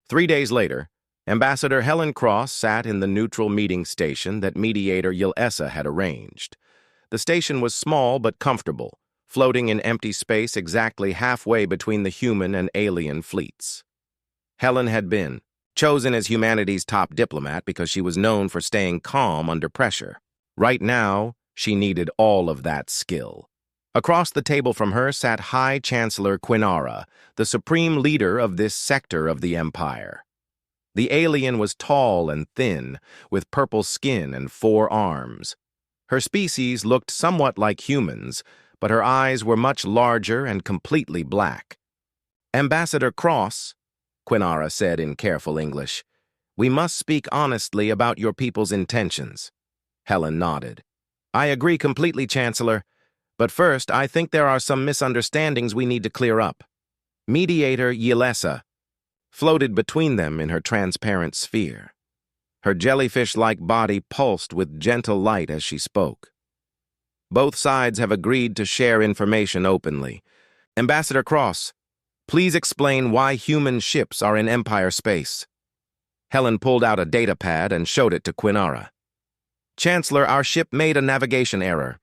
3 days later, Ambassador Helen Cross sat in the neutral meeting station that mediator Yilessa had arranged. The station was small but comfortable, floating in empty space exactly halfway between the human and alien fleets. Helen had been chosen as humanity's top diplomat because she was known for staying calm under pressure. Right now, she needed all of that skill. Across the table from her sat High Chancellor Quinara, the supreme leader of this sector of the Empire. The alien was tall and thin, with purple skin and 4 arms. Her species looked somewhat like humans, but her eyes were much larger and completely black. "Ambassador Cross," Quinara said in careful English, "we must speak honestly about your people's intentions." Helen nodded. "I agree completely, Chancellor. But first, I think there are some misunderstandings we need to clear up." Mediator Yilessa floated between them in her transparent sphere. Her jellyfish-like body pulsed with gentle light as she spoke. "Both sides have agreed to share information openly. Ambassador Cross, please explain why human ships are in Empire space." Helen pulled out a data pad and showed it to Quinara. "Chancellor, our ship made a navigation error.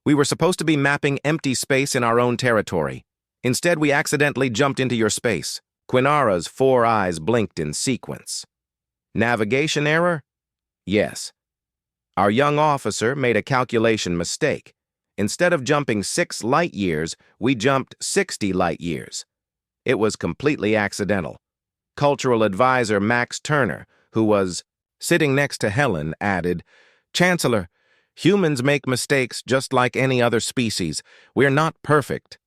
We were supposed to be mapping empty space in our own territory. Instead, we accidentally jumped into your space." Quinara's 4 eyes blinked in sequence. "Navigation error?" "Yes. Our young officer made a calculation mistake. Instead of jumping 6 light years, we jumped 60 light years. It was completely accidental." Cultural advisor Max Turner, who was sitting next to Helen, added, "Chancellor, humans make mistakes just like any other species. We're not perfect."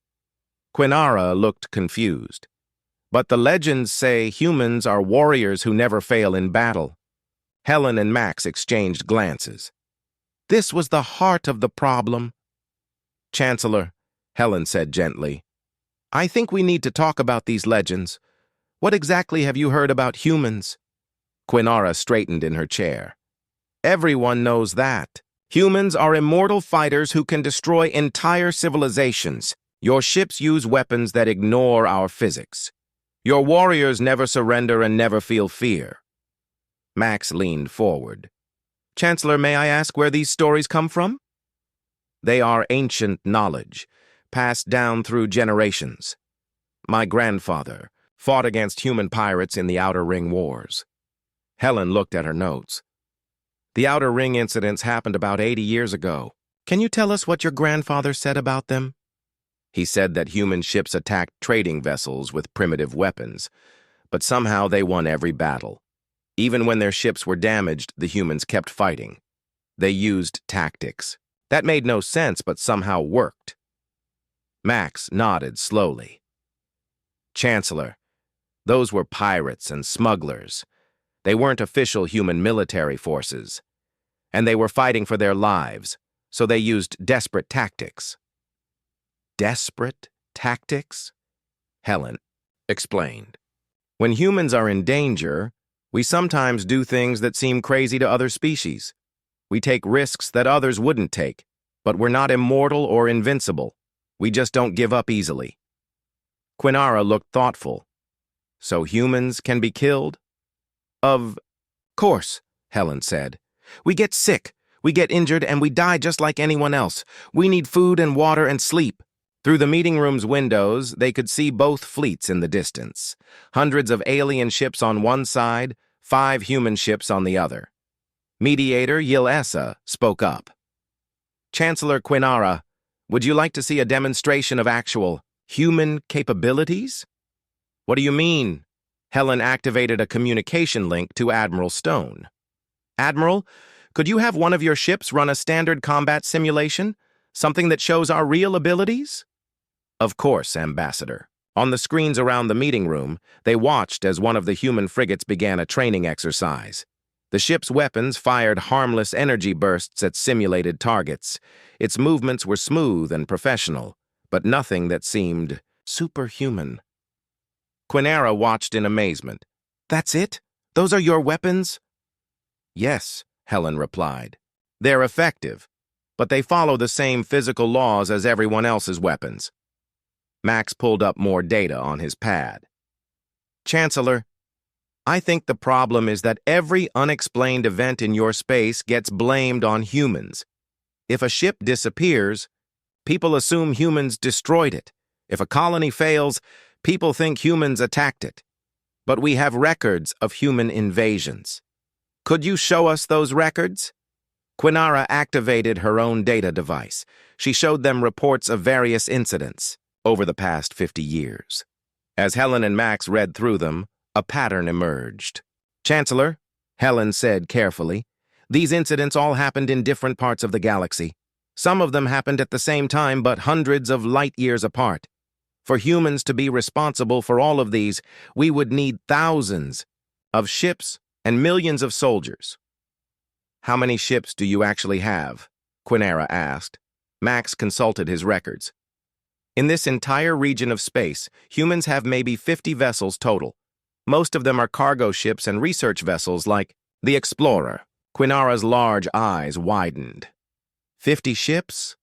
Quinara looked confused. "But the legends say humans are warriors who never fail in battle." Helen and Max exchanged glances. "This was the heart of the problem." "Chancellor," Helen said gently, "I think we need to talk about these legends. What exactly have you heard about humans?" Quinara straightened in her chair. "Everyone knows that. Humans are immortal fighters who can destroy entire civilizations. Your ships use weapons that ignore our physics. Your warriors never surrender and never feel fear." Max leaned forward. "Chancellor, may I ask where these stories come from?" "They are ancient knowledge, passed down through generations. My grandfather fought against human pirates in the Outer Ring Wars." Helen looked at her notes. "The Outer Ring incidents happened about 80 years ago. Can you tell us what your grandfather said about them?" "He said that human ships attacked trading vessels with primitive weapons, but somehow they won every battle. Even when their ships were damaged, the humans kept fighting. They used tactics. That made no sense, but somehow worked." Max nodded slowly. "Chancellor, those were pirates and smugglers. They weren't official human military forces, and they were fighting for their lives, so they used desperate tactics." "Desperate tactics?" Helen explained. "When humans are in danger, we sometimes do things that seem crazy to other species. We take risks that others wouldn't take, but we're not immortal or invincible. We just don't give up easily." Quinara looked thoughtful. "So humans can be killed?" "Of course," Helen said. "We get sick, we get injured, and we die just like anyone else. We need food and water and sleep." Through the meeting room's windows, they could see both fleets in the distance. Hundreds of alien ships on one side, 5 human ships on the other. Mediator Yilessa spoke up. "Chancellor Quinara, would you like to see a demonstration of actual human capabilities?" "What do you mean?" Helen activated a communication link to Admiral Stone. "Admiral, could you have one of your ships run a standard combat simulation? Something that shows our real abilities?" "Of course, Ambassador." On the screens around the meeting room, they watched as one of the human frigates began a training exercise. The ship's weapons fired harmless energy bursts at simulated targets. Its movements were smooth and professional, but nothing that seemed superhuman. Quinara watched in amazement. "That's it? Those are your weapons?" "Yes," Helen replied. "They're effective, but they follow the same physical laws as everyone else's weapons." Max pulled up more data on his pad. "Chancellor, I think the problem is that every unexplained event in your space gets blamed on humans. If a ship disappears, people assume humans destroyed it. If a colony fails, people think humans attacked it. But we have records of human invasions. Could you show us those records? Quinara activated her own data device. She showed them reports of various incidents over the past 50 years. As Helen and Max read through them, a pattern emerged. Chancellor, Helen said carefully, these incidents all happened in different parts of the galaxy. Some of them happened at the same time, but hundreds of light years apart. For humans to be responsible for all of these, we would need thousands of ships and millions of soldiers. How many ships do you actually have? Quinara asked. Max consulted his records. In this entire region of space, humans have maybe 50 vessels total. Most of them are cargo ships and research vessels like the Explorer. Quinara's large eyes widened. 50 ships?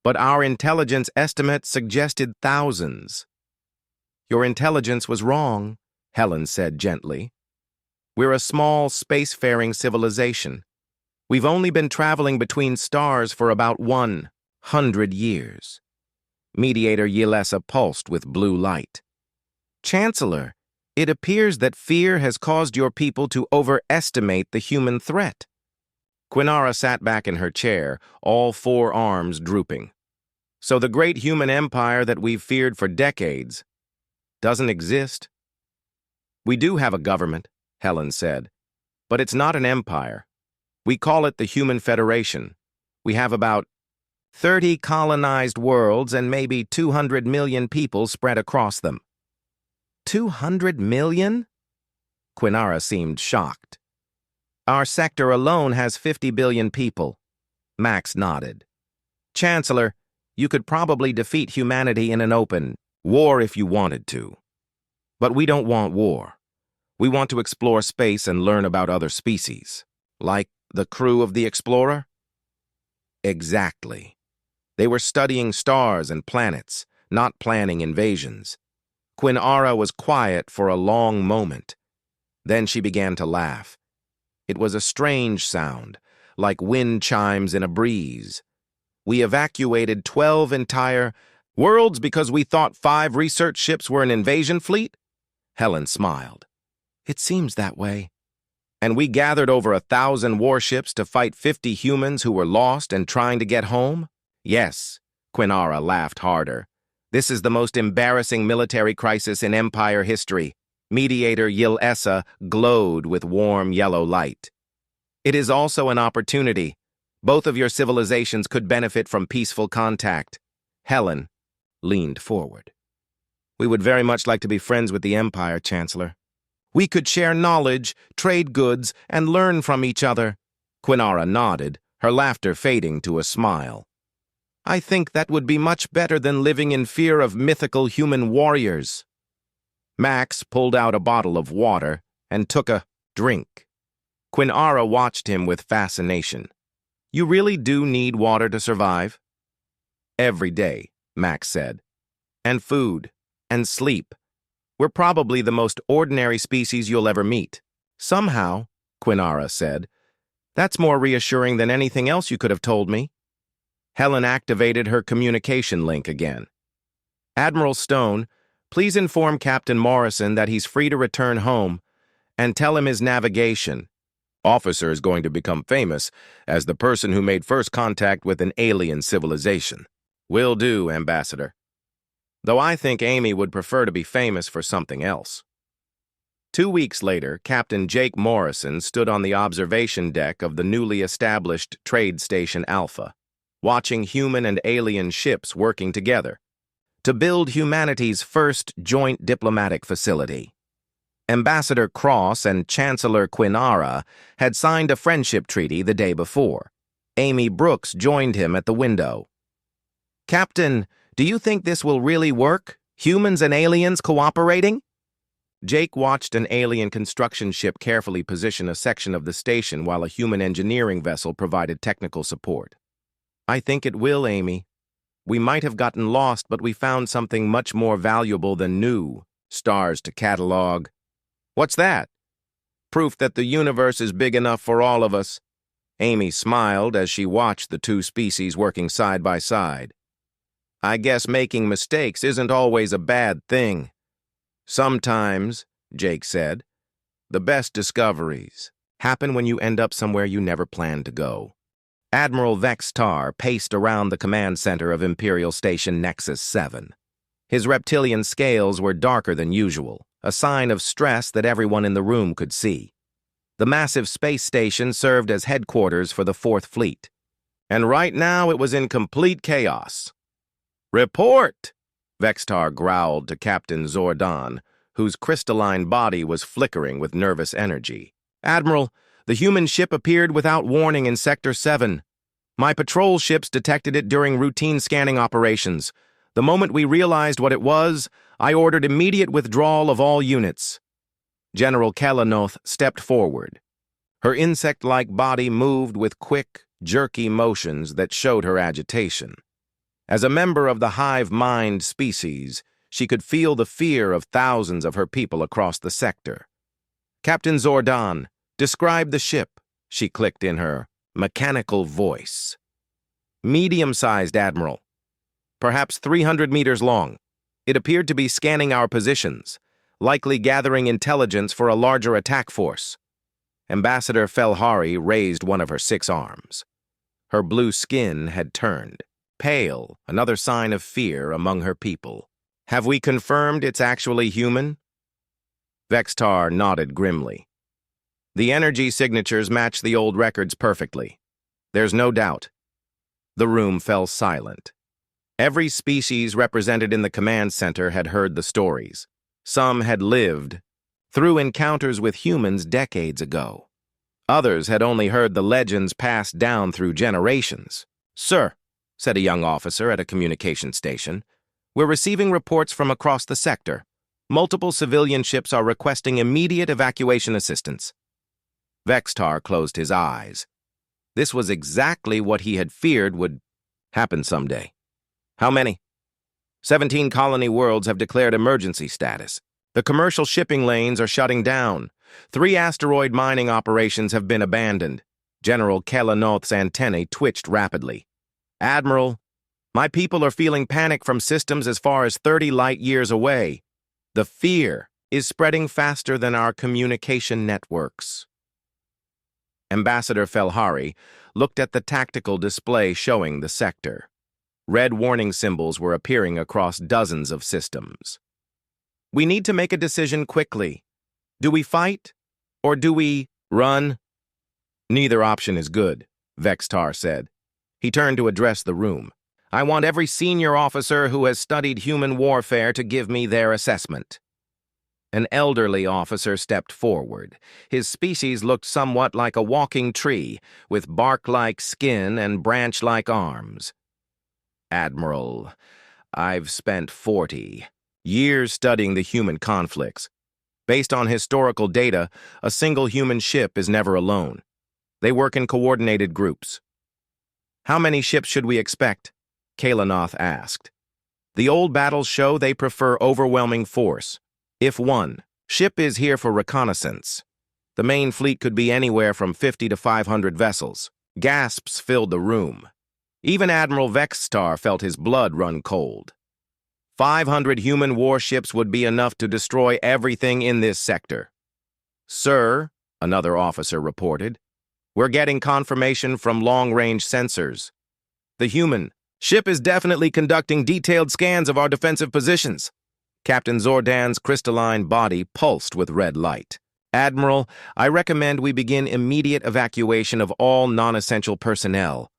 But our intelligence estimates suggested thousands. Your intelligence was wrong, Helen said gently. We're a small, spacefaring civilization. We've only been traveling between stars for about 100 years. Mediator Yelessa pulsed with blue light. Chancellor, it appears that fear has caused your people to overestimate the human threat. Quinara sat back in her chair, all four arms drooping. So the great human empire that we've feared for decades doesn't exist? We do have a government, Helen said, but it's not an empire. We call it the Human Federation. We have about 30 colonized worlds and maybe 200 million people spread across them. 200 million? Quinara seemed shocked. Our sector alone has 50 billion people. Max nodded. Chancellor, you could probably defeat humanity in an open war if you wanted to. But we don't want war. We want to explore space and learn about other species. Like the crew of the Explorer? Exactly. They were studying stars and planets, not planning invasions. Quinara was quiet for a long moment. Then she began to laugh. It was a strange sound, like wind chimes in a breeze. We evacuated 12 entire worlds because we thought 5 research ships were an invasion fleet? Helen smiled. It seems that way. And we gathered over 1,000 warships to fight 50 humans who were lost and trying to get home? Yes, Quinara laughed harder. This is the most embarrassing military crisis in Empire history. Mediator Yelessa glowed with warm yellow light. It is also an opportunity. Both of your civilizations could benefit from peaceful contact. Helen leaned forward. We would very much like to be friends with the Empire, Chancellor. We could share knowledge, trade goods, and learn from each other. Quinara nodded, her laughter fading to a smile. I think that would be much better than living in fear of mythical human warriors. Max pulled out a bottle of water and took a drink. Quinara watched him with fascination. You really do need water to survive? Every day, Max said. And food, and sleep. We're probably the most ordinary species you'll ever meet. Somehow, Quinara said, that's more reassuring than anything else you could have told me. Helen activated her communication link again. Admiral Stone, please inform Captain Morrison that he's free to return home, and tell him his navigation. Officer is going to become famous as the person who made first contact with an alien civilization. Will do, Ambassador. Though I think Amy would prefer to be famous for something else. 2 weeks later, Captain Jake Morrison stood on the observation deck of the newly established Trade Station Alpha, watching human and alien ships working together to build humanity's first joint diplomatic facility. Ambassador Cross and Chancellor Quinara had signed a friendship treaty the day before. Amy Brooks joined him at the window. Captain, do you think this will really work? Humans and aliens cooperating? Jake watched an alien construction ship carefully position a section of the station while a human engineering vessel provided technical support. I think it will, Amy. We might have gotten lost, but we found something much more valuable than new stars to catalog. What's that? Proof that the universe is big enough for all of us. Amy smiled as she watched the two species working side by side. I guess making mistakes isn't always a bad thing. Sometimes, Jake said, the best discoveries happen when you end up somewhere you never planned to go. Admiral Vex Tar paced around the command center of Imperial Station Nexus 7. His reptilian scales were darker than usual, a sign of stress that everyone in the room could see. The massive space station served as headquarters for the Fourth Fleet, and right now it was in complete chaos. "Report!" Vextar growled to Captain Zordan, whose crystalline body was flickering with nervous energy. "Admiral, the human ship appeared without warning in Sector 7. My patrol ships detected it during routine scanning operations. The moment we realized what it was, I ordered immediate withdrawal of all units." General Kelanoth stepped forward. Her insect-like body moved with quick, jerky motions that showed her agitation. As a member of the hive mind species, she could feel the fear of thousands of her people across the sector. "Captain Zordan, describe the ship," she clicked in her mechanical voice. "Medium-sized, Admiral. Perhaps 300 meters long. It appeared to be scanning our positions, likely gathering intelligence for a larger attack force." Ambassador Felhari raised one of her 6 arms. Her blue skin had turned pale, another sign of fear among her people. "Have we confirmed it's actually human?" Vextar nodded grimly. "The energy signatures match the old records perfectly. There's no doubt." The room fell silent. Every species represented in the command center had heard the stories. Some had lived through encounters with humans decades ago. Others had only heard the legends passed down through generations. "Sir," said a young officer at a communication station, "we're receiving reports from across the sector. Multiple civilian ships are requesting immediate evacuation assistance." Vextar closed his eyes. This was exactly what he had feared would happen someday. "How many?" 17 colony worlds have declared emergency status. The commercial shipping lanes are shutting down. 3 asteroid mining operations have been abandoned. General Kelanoth's antennae twitched rapidly. "Admiral, my people are feeling panic from systems as far as 30 light-years away. The fear is spreading faster than our communication networks." Ambassador Felhari looked at the tactical display showing the sector. Red warning symbols were appearing across dozens of systems. "We need to make a decision quickly. Do we fight, or do we run?" "Neither option is good," Vextar said. He turned to address the room. "I want every senior officer who has studied human warfare to give me their assessment." An elderly officer stepped forward. His species looked somewhat like a walking tree, with bark-like skin and branch-like arms. "Admiral, I've spent 40 years studying the human conflicts. Based on historical data, a single human ship is never alone. They work in coordinated groups." "How many ships should we expect?" Kelanoth asked. "The old battles show they prefer overwhelming force. If one ship is here for reconnaissance, the main fleet could be anywhere from 50 to 500 vessels." Gasps filled the room. Even Admiral Vextar felt his blood run cold. 500 human warships would be enough to destroy everything in this sector. "Sir," another officer reported, "we're getting confirmation from long-range sensors. The human ship is definitely conducting detailed scans of our defensive positions." Captain Zordan's crystalline body pulsed with red light. "Admiral, I recommend we begin immediate evacuation of all non-essential personnel.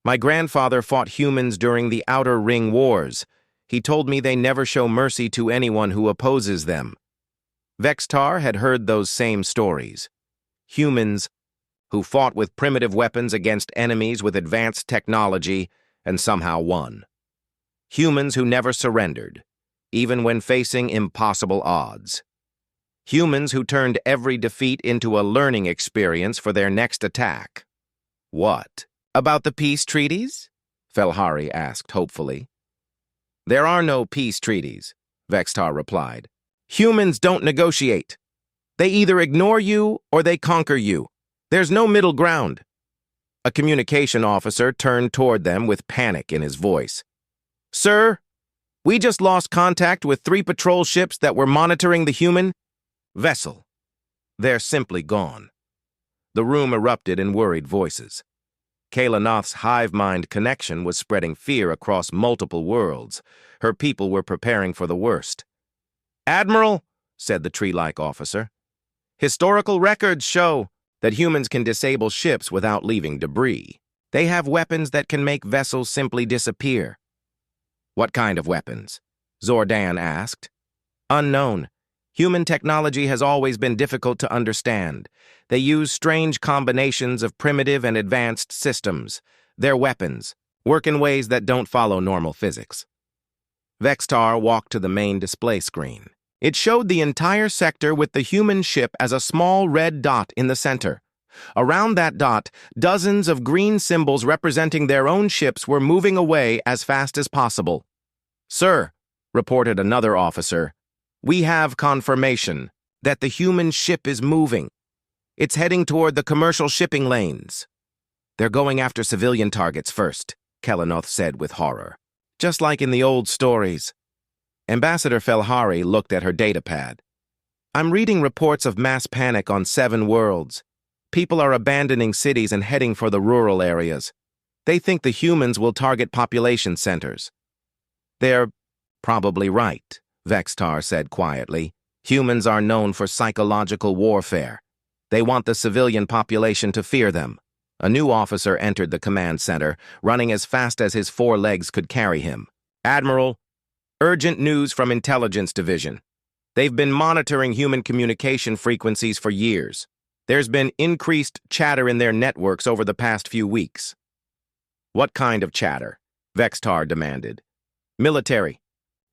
My grandfather fought humans during the Outer Ring Wars. He told me they never show mercy to anyone who opposes them." Vextar had heard those same stories. Humans who fought with primitive weapons against enemies with advanced technology and somehow won. Humans who never surrendered, even when facing impossible odds. Humans who turned every defeat into a learning experience for their next attack. "What about the peace treaties?" Felhari asked hopefully. "There are no peace treaties," Vextar replied. "Humans don't negotiate. They either ignore you or they conquer you. There's no middle ground. A communication officer turned toward them with panic in his voice. Sir, we just lost contact with 3 patrol ships that were monitoring the human vessel. They're simply gone. The room erupted in worried voices. Kayla Noth's hive mind connection was spreading fear across multiple worlds. Her people were preparing for the worst. Admiral, said the tree-like officer, historical records show that humans can disable ships without leaving debris. They have weapons that can make vessels simply disappear. What kind of weapons? Zordan asked. Unknown. Human technology has always been difficult to understand. They use strange combinations of primitive and advanced systems. Their weapons work in ways that don't follow normal physics. Vextar walked to the main display screen. It showed the entire sector with the human ship as a small red dot in the center. Around that dot, dozens of green symbols representing their own ships were moving away as fast as possible. Sir, reported another officer, we have confirmation that the human ship is moving. It's heading toward the commercial shipping lanes. They're going after civilian targets first, Kelenoth said with horror. Just like in the old stories. Ambassador Felhari looked at her datapad. I'm reading reports of mass panic on 7 worlds. People are abandoning cities and heading for the rural areas. They think the humans will target population centers. They're probably right, Vextar said quietly. Humans are known for psychological warfare. They want the civilian population to fear them. A new officer entered the command center, running as fast as his 4 legs could carry him. Admiral, urgent news from Intelligence Division. They've been monitoring human communication frequencies for years. There's been increased chatter in their networks over the past few weeks. What kind of chatter? Vextar demanded. Military.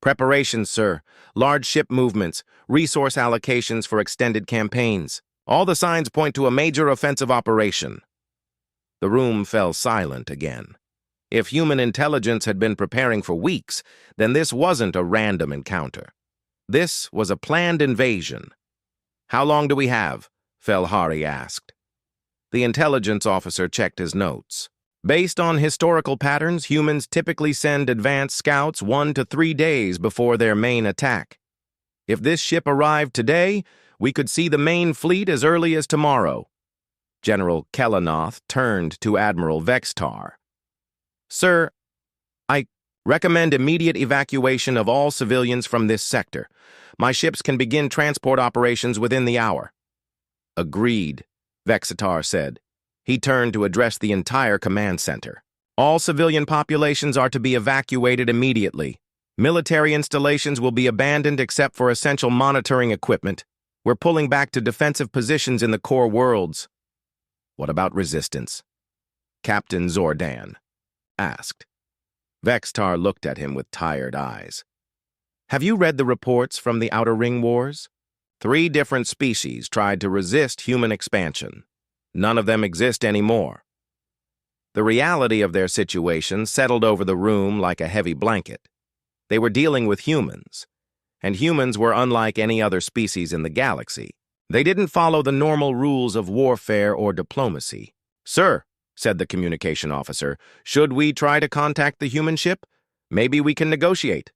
Preparations, sir. Large ship movements. Resource allocations for extended campaigns. All the signs point to a major offensive operation. The room fell silent again. If human intelligence had been preparing for weeks, then this wasn't a random encounter. This was a planned invasion. How long do we have? Felhari asked. The intelligence officer checked his notes. Based on historical patterns, humans typically send advanced scouts 1 to 3 days before their main attack. If this ship arrived today, we could see the main fleet as early as tomorrow. General Kelenoth turned to Admiral Vextar. Sir, I recommend immediate evacuation of all civilians from this sector. My ships can begin transport operations within the hour. Agreed, Vextar said. He turned to address the entire command center. All civilian populations are to be evacuated immediately. Military installations will be abandoned except for essential monitoring equipment. We're pulling back to defensive positions in the core worlds. What about resistance? Captain Zordan asked. Vextar looked at him with tired eyes. Have you read the reports from the Outer Ring Wars? 3 different species tried to resist human expansion. None of them exist anymore. The reality of their situation settled over the room like a heavy blanket. They were dealing with humans, and humans were unlike any other species in the galaxy. They didn't follow the normal rules of warfare or diplomacy. Sir, said the communication officer, should we try to contact the human ship? Maybe we can negotiate.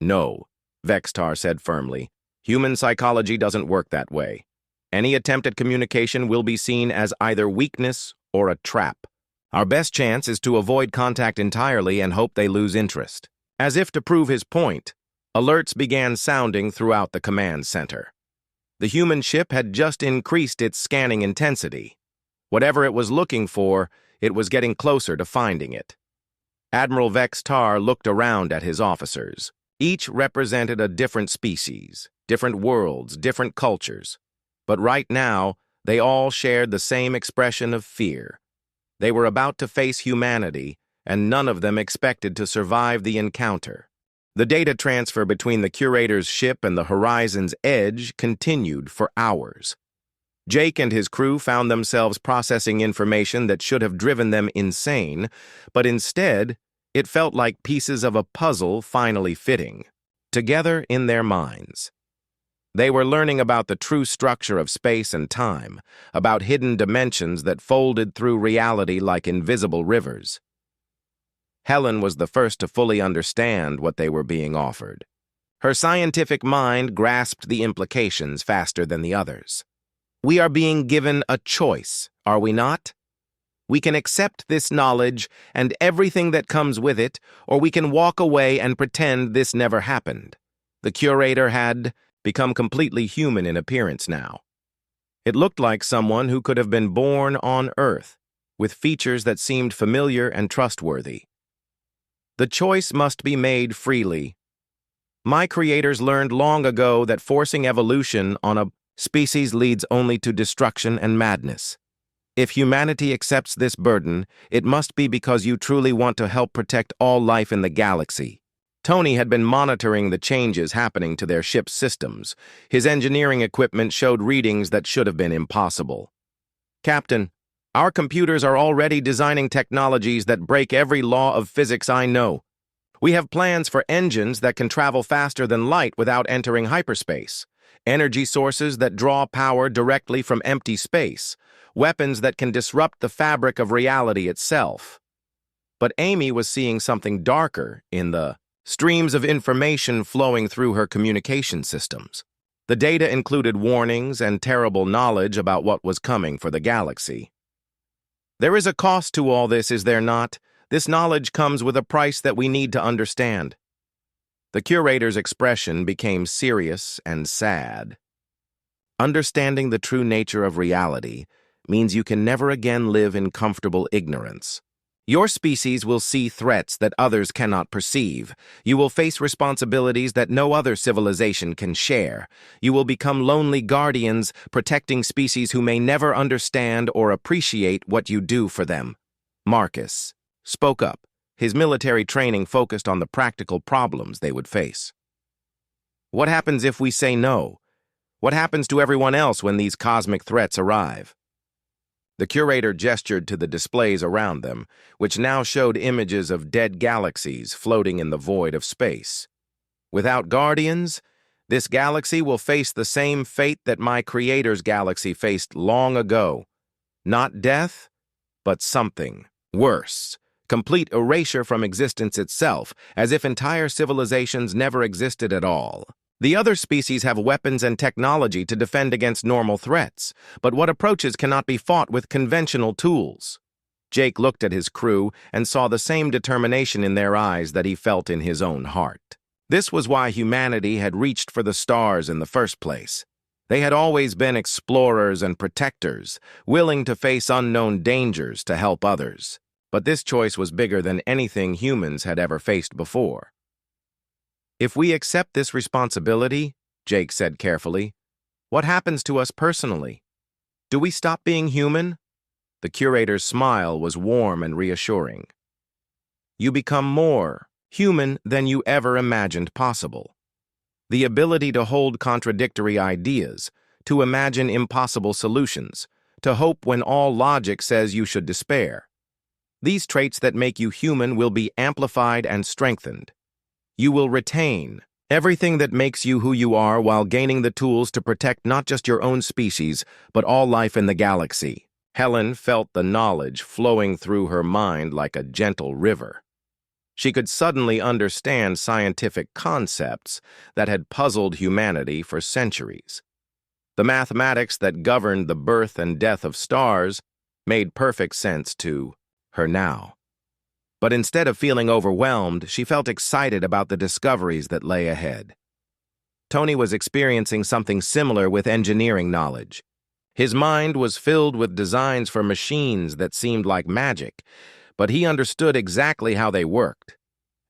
No, Vextar said firmly. Human psychology doesn't work that way. Any attempt at communication will be seen as either weakness or a trap. Our best chance is to avoid contact entirely and hope they lose interest. As if to prove his point, alerts began sounding throughout the command center. The human ship had just increased its scanning intensity. Whatever it was looking for, it was getting closer to finding it. Admiral Vextar looked around at his officers. Each represented a different species, different worlds, different cultures. But right now, they all shared the same expression of fear. They were about to face humanity, and none of them expected to survive the encounter. The data transfer between the curator's ship and the Horizon's edge continued for hours. Jake and his crew found themselves processing information that should have driven them insane, but instead, it felt like pieces of a puzzle finally fitting together in their minds. They were learning about the true structure of space and time, about hidden dimensions that folded through reality like invisible rivers. Helen was the first to fully understand what they were being offered. Her scientific mind grasped the implications faster than the others. We are being given a choice, are we not? We can accept this knowledge and everything that comes with it, or we can walk away and pretend this never happened. The curator had become completely human in appearance now. It looked like someone who could have been born on Earth, with features that seemed familiar and trustworthy. The choice must be made freely. My creators learned long ago that forcing evolution on a species leads only to destruction and madness. If humanity accepts this burden, it must be because you truly want to help protect all life in the galaxy. Tony had been monitoring the changes happening to their ship's systems. His engineering equipment showed readings that should have been impossible. Captain, our computers are already designing technologies that break every law of physics I know. We have plans for engines that can travel faster than light without entering hyperspace, energy sources that draw power directly from empty space, weapons that can disrupt the fabric of reality itself. But Amy was seeing something darker in the streams of information flowing through her communication systems. The data included warnings and terrible knowledge about what was coming for the galaxy. There is a cost to all this, is there not? This knowledge comes with a price that we need to understand. The curator's expression became serious and sad. Understanding the true nature of reality means you can never again live in comfortable ignorance. Your species will see threats that others cannot perceive. You will face responsibilities that no other civilization can share. You will become lonely guardians, protecting species who may never understand or appreciate what you do for them. Marcus spoke up. His military training focused on the practical problems they would face. What happens if we say no? What happens to everyone else when these cosmic threats arrive? The curator gestured to the displays around them, which now showed images of dead galaxies floating in the void of space. Without guardians, this galaxy will face the same fate that my creator's galaxy faced long ago. Not death, but something worse. Complete erasure from existence itself, as if entire civilizations never existed at all. The other species have weapons and technology to defend against normal threats, but what approaches cannot be fought with conventional tools? Jake looked at his crew and saw the same determination in their eyes that he felt in his own heart. This was why humanity had reached for the stars in the first place. They had always been explorers and protectors, willing to face unknown dangers to help others. But this choice was bigger than anything humans had ever faced before. If we accept this responsibility, Jake said carefully, what happens to us personally? Do we stop being human? The curator's smile was warm and reassuring. You become more human than you ever imagined possible. The ability to hold contradictory ideas, to imagine impossible solutions, to hope when all logic says you should despair. These traits that make you human will be amplified and strengthened. You will retain everything that makes you who you are while gaining the tools to protect not just your own species, but all life in the galaxy. Helen felt the knowledge flowing through her mind like a gentle river. She could suddenly understand scientific concepts that had puzzled humanity for centuries. The mathematics that governed the birth and death of stars made perfect sense to her now. But instead of feeling overwhelmed, she felt excited about the discoveries that lay ahead. Tony was experiencing something similar with engineering knowledge. His mind was filled with designs for machines that seemed like magic, but he understood exactly how they worked.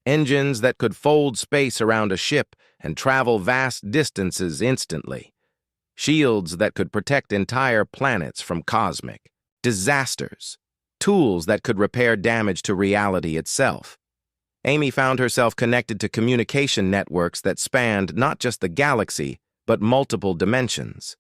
Engines that could fold space around a ship and travel vast distances instantly. Shields that could protect entire planets from cosmic disasters. Tools that could repair damage to reality itself. Amy found herself connected to communication networks that spanned not just the galaxy, but multiple dimensions.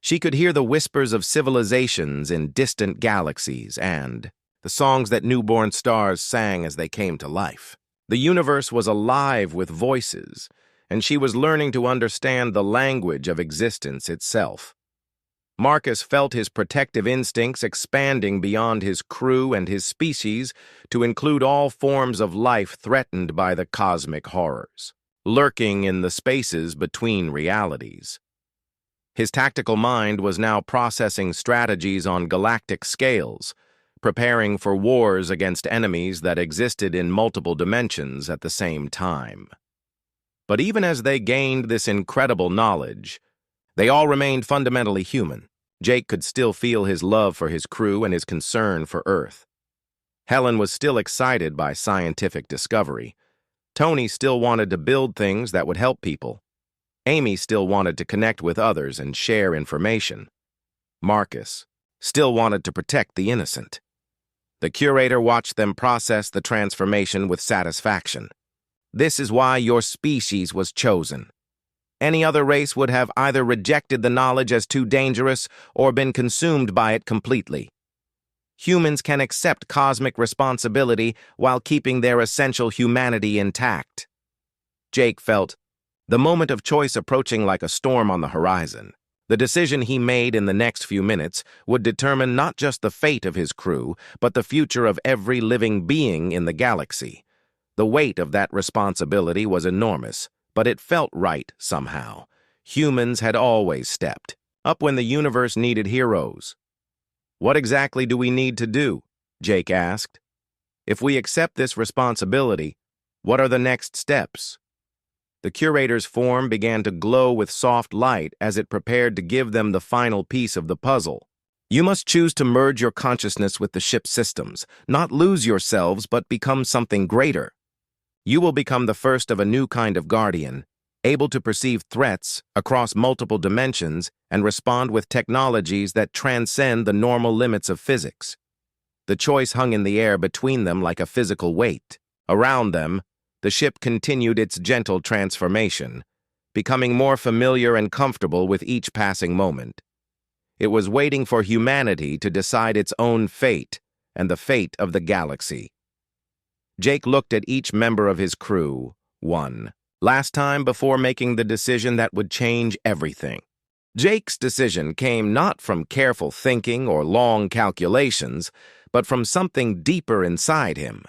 She could hear the whispers of civilizations in distant galaxies and the songs that newborn stars sang as they came to life. The universe was alive with voices, and she was learning to understand the language of existence itself. Marcus felt his protective instincts expanding beyond his crew and his species to include all forms of life threatened by the cosmic horrors, lurking in the spaces between realities. His tactical mind was now processing strategies on galactic scales, preparing for wars against enemies that existed in multiple dimensions at the same time. But even as they gained this incredible knowledge, they all remained fundamentally human. Jake could still feel his love for his crew and his concern for Earth. Helen was still excited by scientific discovery. Tony still wanted to build things that would help people. Amy still wanted to connect with others and share information. Marcus still wanted to protect the innocent. The curator watched them process the transformation with satisfaction. This is why your species was chosen. Any other race would have either rejected the knowledge as too dangerous or been consumed by it completely. Humans can accept cosmic responsibility while keeping their essential humanity intact. Jake felt the moment of choice approaching like a storm on the horizon. The decision he made in the next few minutes would determine not just the fate of his crew, but the future of every living being in the galaxy. The weight of that responsibility was enormous, but it felt right somehow. Humans had always stepped up when the universe needed heroes. What exactly do we need to do? Jake asked. If we accept this responsibility, what are the next steps? The curator's form began to glow with soft light as it prepared to give them the final piece of the puzzle. You must choose to merge your consciousness with the ship's systems, not lose yourselves but become something greater. You will become the first of a new kind of guardian, able to perceive threats across multiple dimensions and respond with technologies that transcend the normal limits of physics. The choice hung in the air between them like a physical weight. Around them, the ship continued its gentle transformation, becoming more familiar and comfortable with each passing moment. It was waiting for humanity to decide its own fate and the fate of the galaxy. Jake looked at each member of his crew, one last time before making the decision that would change everything. Jake's decision came not from careful thinking or long calculations, but from something deeper inside him.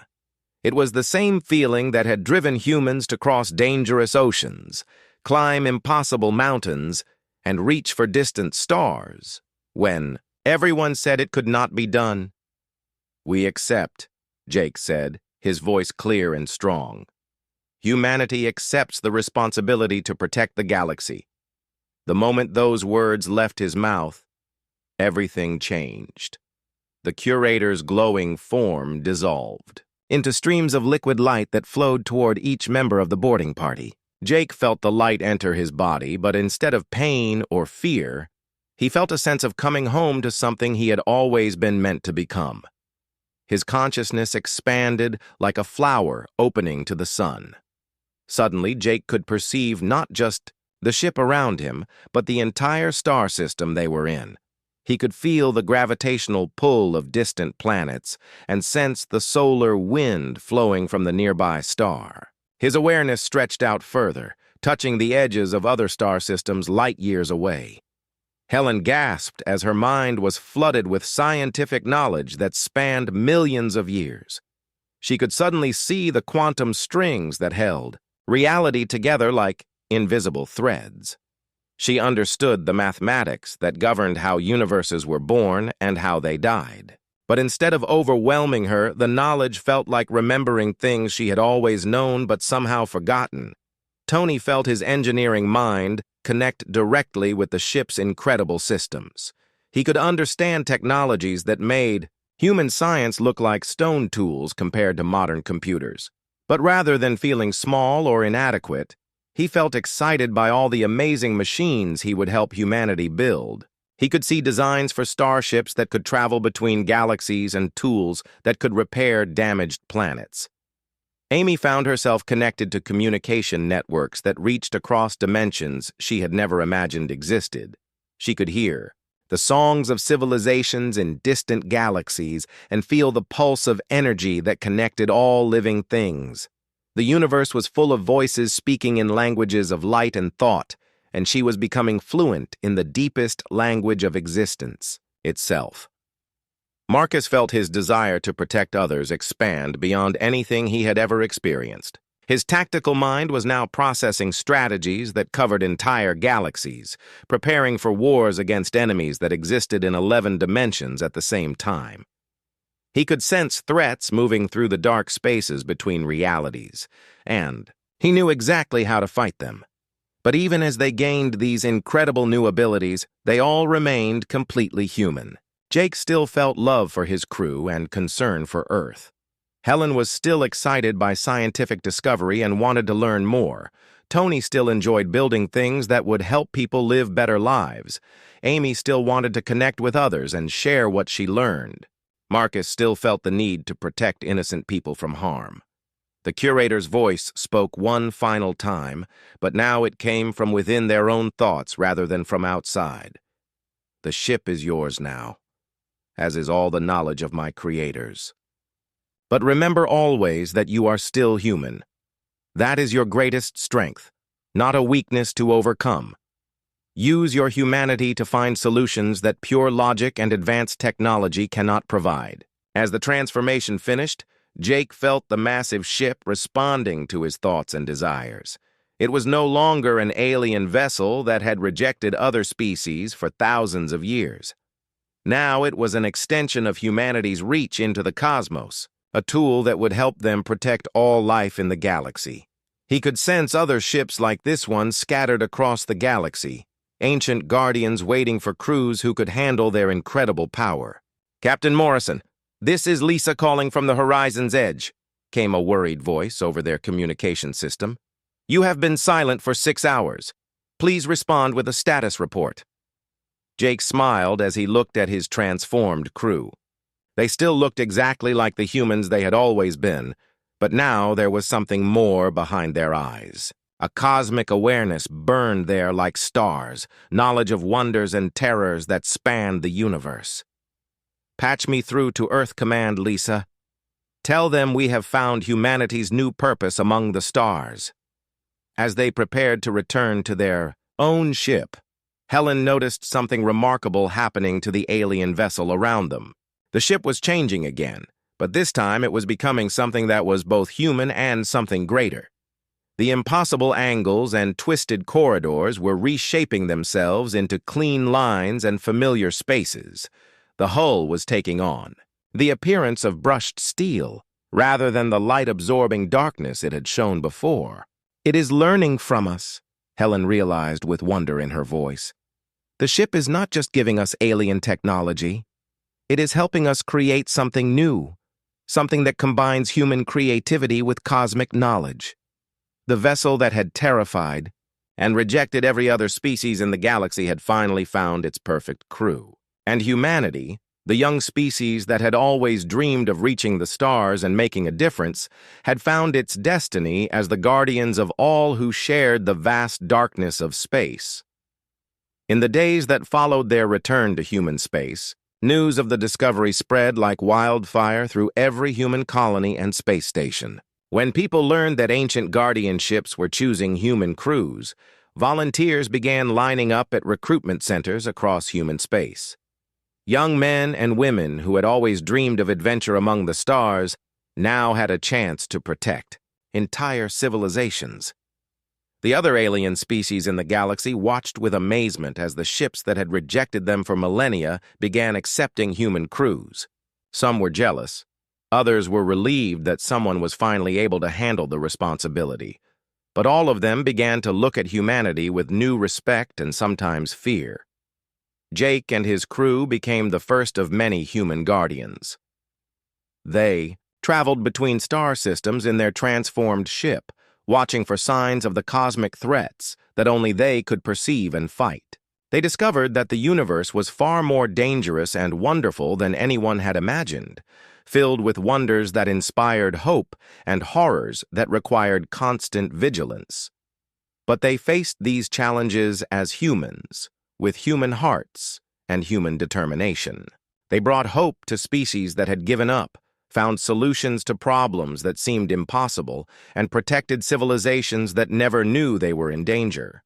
It was the same feeling that had driven humans to cross dangerous oceans, climb impossible mountains, and reach for distant stars, when everyone said it could not be done. We accept, Jake said, his voice clear and strong. Humanity accepts the responsibility to protect the galaxy. The moment those words left his mouth, everything changed. The curator's glowing form dissolved into streams of liquid light that flowed toward each member of the boarding party. Jake felt the light enter his body, but instead of pain or fear, he felt a sense of coming home to something he had always been meant to become. His consciousness expanded like a flower opening to the sun. Suddenly, Jake could perceive not just the ship around him, but the entire star system they were in. He could feel the gravitational pull of distant planets and sense the solar wind flowing from the nearby star. His awareness stretched out further, touching the edges of other star systems light years away. Helen gasped as her mind was flooded with scientific knowledge that spanned millions of years. She could suddenly see the quantum strings that held reality together like invisible threads. She understood the mathematics that governed how universes were born and how they died. But instead of overwhelming her, the knowledge felt like remembering things she had always known but somehow forgotten. Tony felt his engineering mind connect directly with the ship's incredible systems. He could understand technologies that made human science look like stone tools compared to modern computers. But rather than feeling small or inadequate, he felt excited by all the amazing machines he would help humanity build. He could see designs for starships that could travel between galaxies and tools that could repair damaged planets. Amy found herself connected to communication networks that reached across dimensions she had never imagined existed. She could hear the songs of civilizations in distant galaxies and feel the pulse of energy that connected all living things. The universe was full of voices speaking in languages of light and thought, and she was becoming fluent in the deepest language of existence itself. Marcus felt his desire to protect others expand beyond anything he had ever experienced. His tactical mind was now processing strategies that covered entire galaxies, preparing for wars against enemies that existed in 11 dimensions at the same time. He could sense threats moving through the dark spaces between realities, and he knew exactly how to fight them. But even as they gained these incredible new abilities, they all remained completely human. Jake still felt love for his crew and concern for Earth. Helen was still excited by scientific discovery and wanted to learn more. Tony still enjoyed building things that would help people live better lives. Amy still wanted to connect with others and share what she learned. Marcus still felt the need to protect innocent people from harm. The curator's voice spoke one final time, but now it came from within their own thoughts rather than from outside. The ship is yours now, as is all the knowledge of my creators. But remember always that you are still human. That is your greatest strength, not a weakness to overcome. Use your humanity to find solutions that pure logic and advanced technology cannot provide. As the transformation finished, Jake felt the massive ship responding to his thoughts and desires. It was no longer an alien vessel that had rejected other species for thousands of years. Now it was an extension of humanity's reach into the cosmos, a tool that would help them protect all life in the galaxy. He could sense other ships like this one scattered across the galaxy, ancient guardians waiting for crews who could handle their incredible power. "Captain Morrison, this is Lisa calling from the horizon's edge," came a worried voice over their communication system. "You have been silent for 6 hours. Please respond with a status report." Jake smiled as he looked at his transformed crew. They still looked exactly like the humans they had always been, but now there was something more behind their eyes. A cosmic awareness burned there like stars, knowledge of wonders and terrors that spanned the universe. "Patch me through to Earth Command, Lisa. Tell them we have found humanity's new purpose among the stars." As they prepared to return to their own ship, Helen noticed something remarkable happening to the alien vessel around them. The ship was changing again, but this time it was becoming something that was both human and something greater. The impossible angles and twisted corridors were reshaping themselves into clean lines and familiar spaces. The hull was taking on the appearance of brushed steel, rather than the light-absorbing darkness it had shown before. "It is learning from us," Helen realized with wonder in her voice. "The ship is not just giving us alien technology. It is helping us create something new, something that combines human creativity with cosmic knowledge." The vessel that had terrified and rejected every other species in the galaxy had finally found its perfect crew. And humanity, the young species that had always dreamed of reaching the stars and making a difference, had found its destiny as the guardians of all who shared the vast darkness of space. In the days that followed their return to human space, news of the discovery spread like wildfire through every human colony and space station. When people learned that ancient guardian ships were choosing human crews, volunteers began lining up at recruitment centers across human space. Young men and women who had always dreamed of adventure among the stars now had a chance to protect entire civilizations. The other alien species in the galaxy watched with amazement as the ships that had rejected them for millennia began accepting human crews. Some were jealous. Others were relieved that someone was finally able to handle the responsibility. But all of them began to look at humanity with new respect and sometimes fear. Jake and his crew became the first of many human guardians. They traveled between star systems in their transformed ship, watching for signs of the cosmic threats that only they could perceive and fight. They discovered that the universe was far more dangerous and wonderful than anyone had imagined, filled with wonders that inspired hope and horrors that required constant vigilance. But they faced these challenges as humans, with human hearts and human determination. They brought hope to species that had given up, found solutions to problems that seemed impossible, and protected civilizations that never knew they were in danger.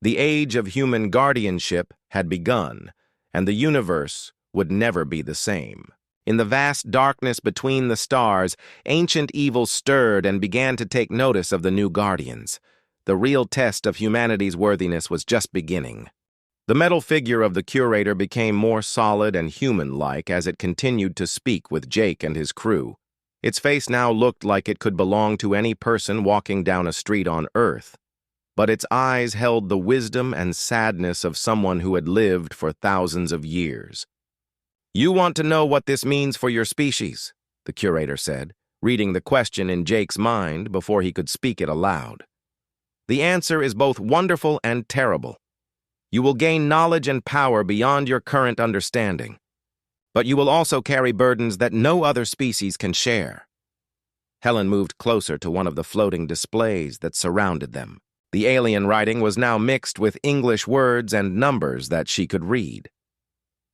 The age of human guardianship had begun, and the universe would never be the same. In the vast darkness between the stars, ancient evil stirred and began to take notice of the new guardians. The real test of humanity's worthiness was just beginning. The metal figure of the curator became more solid and human-like as it continued to speak with Jake and his crew. Its face now looked like it could belong to any person walking down a street on Earth, but its eyes held the wisdom and sadness of someone who had lived for thousands of years. "You want to know what this means for your species," the curator said, reading the question in Jake's mind before he could speak it aloud. "The answer is both wonderful and terrible. You will gain knowledge and power beyond your current understanding, but you will also carry burdens that no other species can share." Helen moved closer to one of the floating displays that surrounded them. The alien writing was now mixed with English words and numbers that she could read.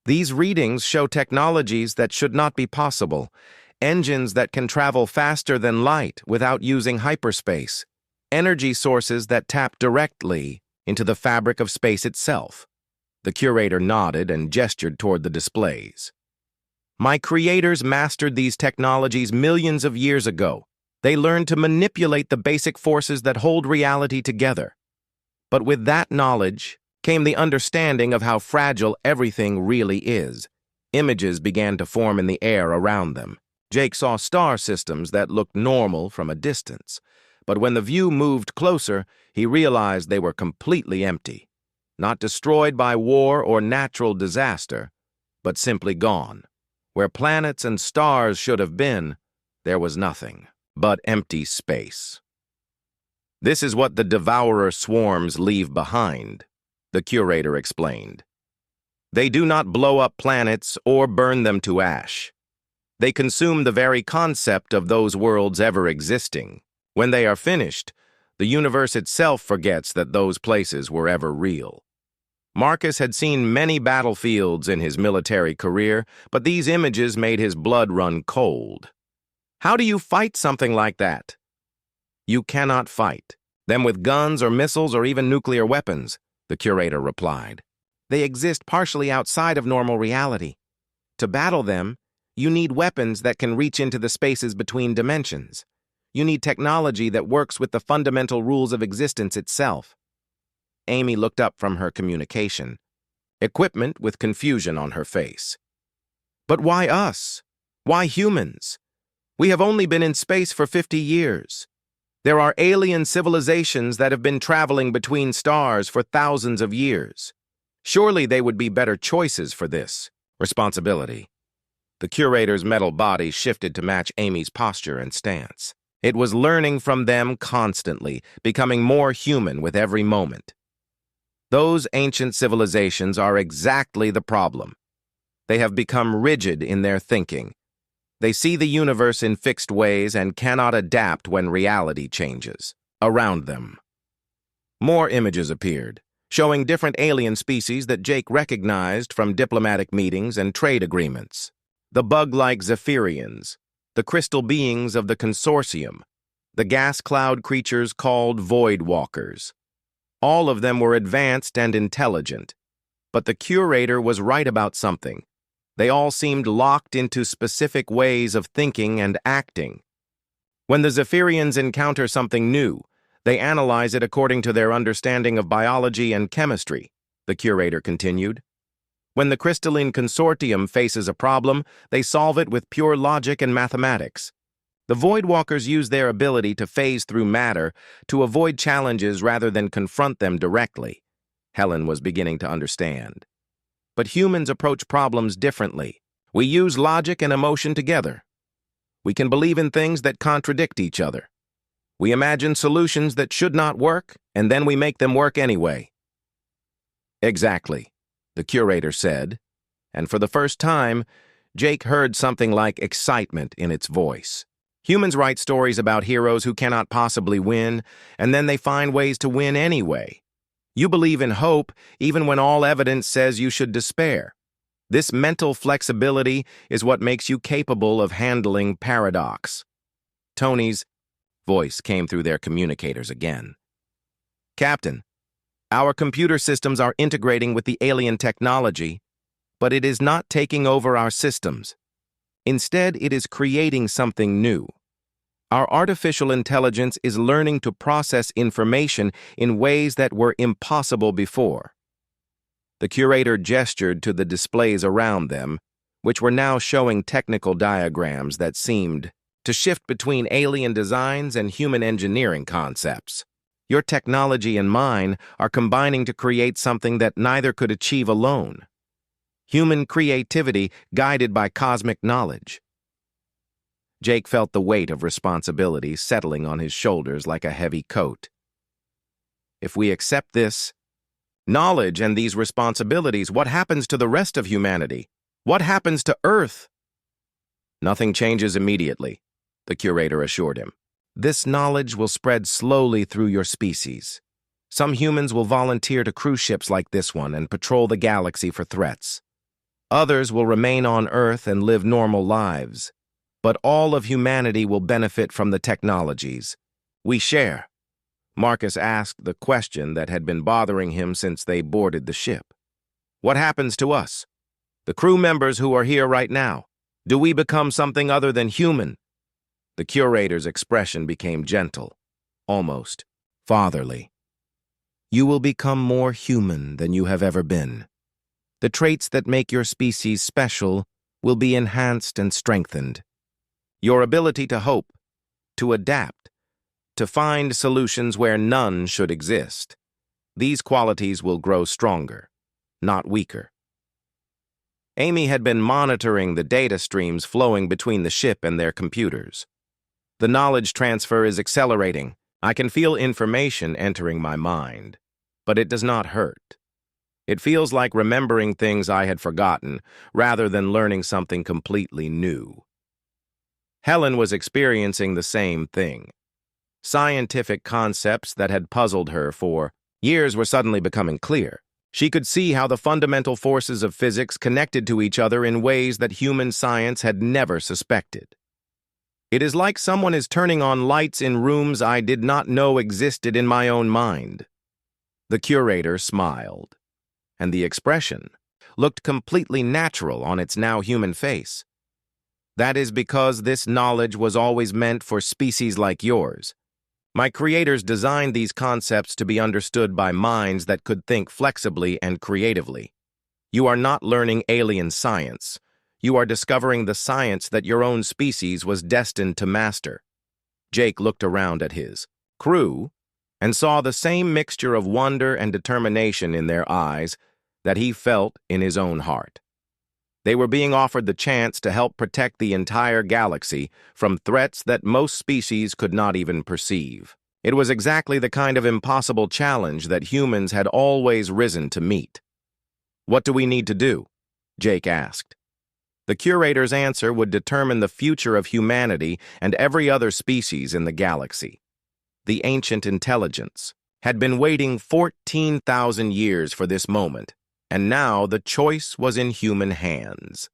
"These readings show technologies that should not be possible, engines that can travel faster than light without using hyperspace, energy sources that tap directly into the fabric of space itself." The curator nodded and gestured toward the displays. "My creators mastered these technologies millions of years ago. They learned to manipulate the basic forces that hold reality together. But with that knowledge came the understanding of how fragile everything really is." Images began to form in the air around them. Jake saw star systems that looked normal from a distance, but when the view moved closer, he realized they were completely empty. Not destroyed by war or natural disaster, but simply gone. Where planets and stars should have been, there was nothing but empty space. "This is what the devourer swarms leave behind," the curator explained. "They do not blow up planets or burn them to ash. They consume the very concept of those worlds ever existing. When they are finished, the universe itself forgets that those places were ever real." Marcus had seen many battlefields in his military career, but these images made his blood run cold. "How do you fight something like that?" "You cannot fight them with guns or missiles or even nuclear weapons," the curator replied. "They exist partially outside of normal reality. To battle them, you need weapons that can reach into the spaces between dimensions. You need technology that works with the fundamental rules of existence itself." Amy looked up from her communication, equipment with confusion on her face. "But why us? Why humans? We have only been in space for 50 years. There are alien civilizations that have been traveling between stars for thousands of years. Surely they would be better choices for this responsibility." The curator's metal body shifted to match Amy's posture and stance. It was learning from them constantly, becoming more human with every moment. Those ancient civilizations are exactly the problem. They have become rigid in their thinking. They see the universe in fixed ways and cannot adapt when reality changes around them. More images appeared, showing different alien species that Jake recognized from diplomatic meetings and trade agreements. The bug-like Zephyrians, the crystal beings of the Consortium, the gas cloud creatures called Void Walkers. All of them were advanced and intelligent, but the curator was right about something. They all seemed locked into specific ways of thinking and acting. When the Zephyrians encounter something new, they analyze it according to their understanding of biology and chemistry, the curator continued. When the crystalline consortium faces a problem, they solve it with pure logic and mathematics. The Voidwalkers use their ability to phase through matter to avoid challenges rather than confront them directly. Helen was beginning to understand. But humans approach problems differently. We use logic and emotion together. We can believe in things that contradict each other. We imagine solutions that should not work, and then we make them work anyway. Exactly, the curator said, and for the first time, Jake heard something like excitement in its voice. Humans write stories about heroes who cannot possibly win, and then they find ways to win anyway. You believe in hope, even when all evidence says you should despair. This mental flexibility is what makes you capable of handling paradox. Tony's voice came through their communicators again. Captain, our computer systems are integrating with the alien technology, but it is not taking over our systems. Instead, it is creating something new. Our artificial intelligence is learning to process information in ways that were impossible before. The curator gestured to the displays around them, which were now showing technical diagrams that seemed to shift between alien designs and human engineering concepts. Your technology and mine are combining to create something that neither could achieve alone. Human creativity guided by cosmic knowledge. Jake felt the weight of responsibility settling on his shoulders like a heavy coat. If we accept this knowledge and these responsibilities, what happens to the rest of humanity? What happens to Earth? Nothing changes immediately, the curator assured him. This knowledge will spread slowly through your species. Some humans will volunteer to cruise ships like this one and patrol the galaxy for threats. Others will remain on Earth and live normal lives. But all of humanity will benefit from the technologies we share. Marcus asked the question that had been bothering him since they boarded the ship. What happens to us? The crew members who are here right now? Do we become something other than human? The curator's expression became gentle, almost fatherly. You will become more human than you have ever been. The traits that make your species special will be enhanced and strengthened. Your ability to hope, to adapt, to find solutions where none should exist. These qualities will grow stronger, not weaker. Amy had been monitoring the data streams flowing between the ship and their computers. The knowledge transfer is accelerating. I can feel information entering my mind, but it does not hurt. It feels like remembering things I had forgotten rather than learning something completely new. Helen was experiencing the same thing. Scientific concepts that had puzzled her for years were suddenly becoming clear. She could see how the fundamental forces of physics connected to each other in ways that human science had never suspected. It is like someone is turning on lights in rooms I did not know existed in my own mind. The curator smiled, and the expression looked completely natural on its now human face. That is because this knowledge was always meant for species like yours. My creators designed these concepts to be understood by minds that could think flexibly and creatively. You are not learning alien science. You are discovering the science that your own species was destined to master. Jake looked around at his crew and saw the same mixture of wonder and determination in their eyes that he felt in his own heart. They were being offered the chance to help protect the entire galaxy from threats that most species could not even perceive. It was exactly the kind of impossible challenge that humans had always risen to meet. What do we need to do? Jake asked. The curator's answer would determine the future of humanity and every other species in the galaxy. The ancient intelligence had been waiting 14,000 years for this moment, and now the choice was in human hands.